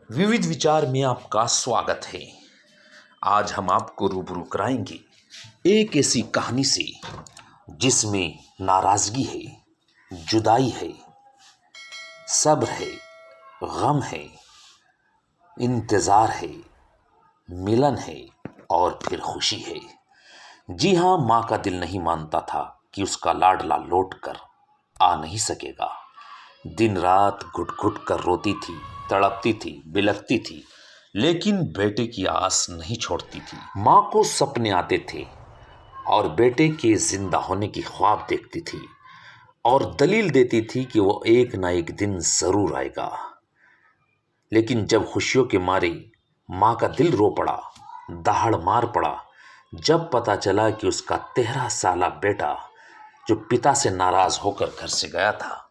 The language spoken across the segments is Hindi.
विविध विचार में आपका स्वागत है। आज हम आपको रूबरू कराएंगे एक ऐसी कहानी से जिसमें नाराजगी है, जुदाई है, सब्र है, गम है, इंतजार है, मिलन है और फिर खुशी है। जी हाँ, माँ का दिल नहीं मानता था कि उसका लाडला लौट कर आ नहीं सकेगा। दिन रात घुट घुट कर रोती थी, तड़पती थी, बिलखती थी, लेकिन बेटे की आस नहीं छोड़ती थी। माँ को सपने आते थे और बेटे के जिंदा होने की ख्वाब देखती थी और दलील देती थी कि वो एक ना एक दिन जरूर आएगा। लेकिन जब खुशियों के मारे माँ का दिल रो पड़ा, दहाड़ मार पड़ा, जब पता चला कि उसका 13 साला बेटा जो पिता से नाराज होकर घर से गया था,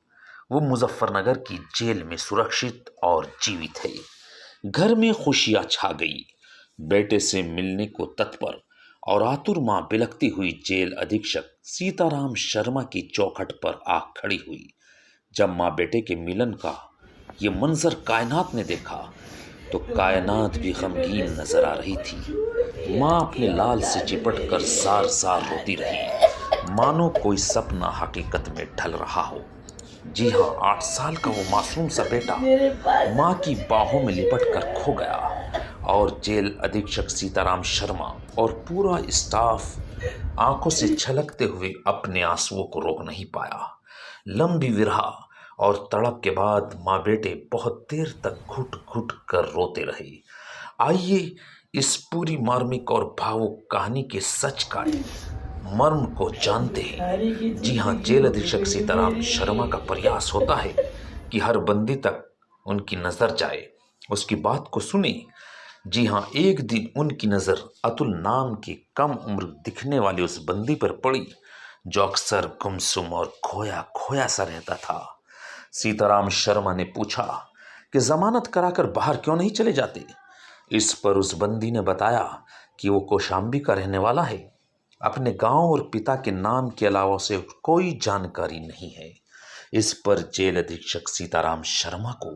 वो मुजफ्फरनगर की जेल में सुरक्षित और जीवित है। घर में खुशियां छा गई। बेटे से मिलने को तत्पर और आतुर मां बिलखती हुई जेल अधीक्षक सीताराम शर्मा की चौखट पर आ खड़ी हुई। जब मां बेटे के मिलन का ये मंजर कायनात ने देखा तो कायनात भी गमगीन नजर आ रही थी। मां अपने लाल से चिपट कर जार जार रोती रही, मानो कोई सपना हकीकत में ढल रहा हो। जी हाँ, 8 साल का वो मासूम सा बेटा माँ की बाहों में लिपट कर खो गया और जेल अधीक्षक सीताराम शर्मा और पूरा स्टाफ आंखों से छलकते हुए अपने आंसुओं को रोक नहीं पाया। लंबी विरहा और तड़प के बाद माँ बेटे बहुत देर तक घुट घुट कर रोते रहे। आइए इस पूरी मार्मिक और भावुक कहानी के सच का मर्म को जानते हैं। जी हाँ, जेल अधीक्षक सीताराम शर्मा का प्रयास होता है कि हर बंदी तक उनकी नजर जाए, उसकी बात को सुने। जी हाँ, एक दिन उनकी नजर अतुल नाम के कम उम्र दिखने वाले उस बंदी पर पड़ी जो अक्सर गुमसुम और खोया खोया सा रहता था। सीताराम शर्मा ने पूछा कि जमानत कराकर बाहर क्यों नहीं चले जाते। इस पर उस बंदी ने बताया कि वो कौशाम्बी का रहने वाला है, अपने गांव और पिता के नाम के अलावा उसे कोई जानकारी नहीं है। इस पर जेल अधीक्षक सीताराम शर्मा को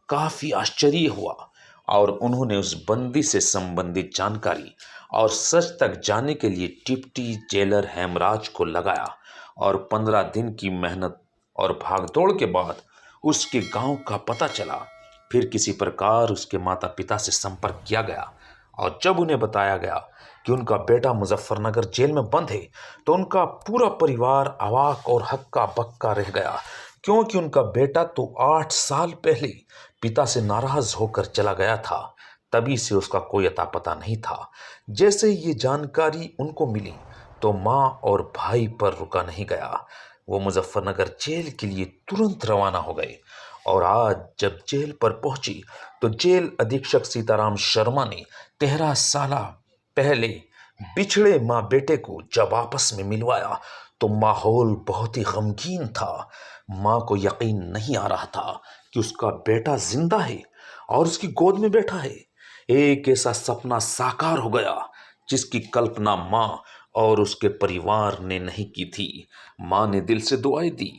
काफी आश्चर्य हुआ और उन्होंने उस बंदी से संबंधित जानकारी और सच तक जाने के लिए डिप्टी जेलर हेमराज को लगाया और 15 दिन की मेहनत और भागदौड़ के बाद उसके गांव का पता चला। फिर किसी प्रकार उसके माता पिता से संपर्क किया गया और जब उन्हें बताया गया कि उनका बेटा मुजफ्फरनगर जेल में बंद है तो उनका पूरा परिवार अवाक और हक्का बक्का रह गया, क्योंकि उनका बेटा तो 8 साल पहले पिता से नाराज होकर चला गया था। तभी से उसका कोई अता पता नहीं था। जैसे ही ये जानकारी उनको मिली तो माँ और भाई पर रुका नहीं गया, वो मुजफ्फरनगर जेल के लिए तुरंत रवाना हो गए। और आज जब जेल पर पहुंची तो जेल अधीक्षक सीताराम शर्मा ने 13 साल पहले बिछड़े माँ बेटे को जब आपस में मिलवाया तो माहौल बहुत ही गमगीन था। माँ को यकीन नहीं आ रहा था कि उसका बेटा जिंदा है और उसकी गोद में बैठा है। एक ऐसा सपना साकार हो गया जिसकी कल्पना माँ और उसके परिवार ने नहीं की थी। माँ ने दिल से दुआएं दी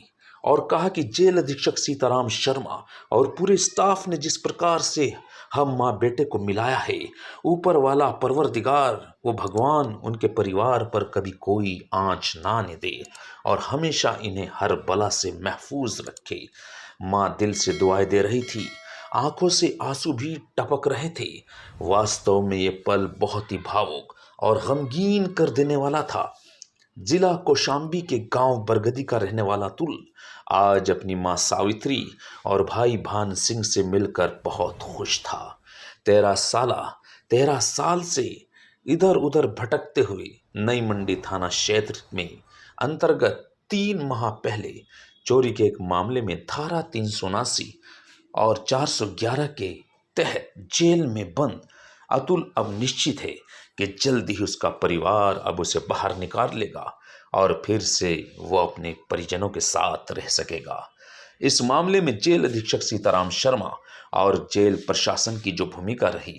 और कहा कि जेल अधीक्षक सीताराम शर्मा और पूरे स्टाफ ने जिस प्रकार से हम माँ बेटे को मिलाया है, ऊपर वाला परवरदिगार वो भगवान उनके परिवार पर कभी कोई आंच ना आने दे और हमेशा इन्हें हर बला से महफूज रखे। माँ दिल से दुआएं दे रही थी, आंखों से आंसू भी टपक रहे थे। वास्तव में ये पल बहुत ही भावुक और गमगीन कर देने वाला था। जिला कौशाम्बी के गांव बरगदी का रहने वाला अतुल आज अपनी मां सावित्री और भाई भान सिंह से मिलकर बहुत खुश था। 13 साल से इधर उधर भटकते हुए नई मंडी थाना क्षेत्र में अंतर्गत 3 माह पहले चोरी के एक मामले में धारा 379 और 411 के तहत जेल में बंद अतुल अब निश्चित है कि जल्द ही उसका परिवार अब उसे बाहर निकाल लेगा और फिर से वो अपने परिजनों के साथ रह सकेगा। इस मामले में जेल अधीक्षक सीताराम शर्मा और जेल प्रशासन की जो भूमिका रही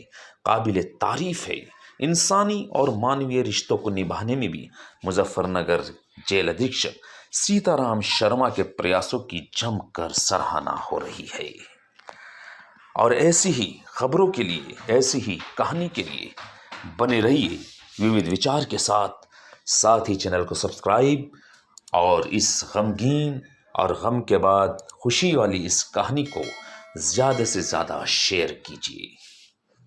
काबिले तारीफ है। इंसानी और मानवीय रिश्तों को निभाने में भी मुजफ्फरनगर जेल अधीक्षक सीताराम शर्मा के प्रयासों की जमकर सराहना हो रही है। और ऐसी ही खबरों के लिए, ऐसी ही कहानी के लिए बने रहिए विविध विचार के साथ। साथ ही चैनल को सब्सक्राइब और इस गमगीन और गम के बाद खुशी वाली इस कहानी को ज़्यादा से ज़्यादा शेयर कीजिए।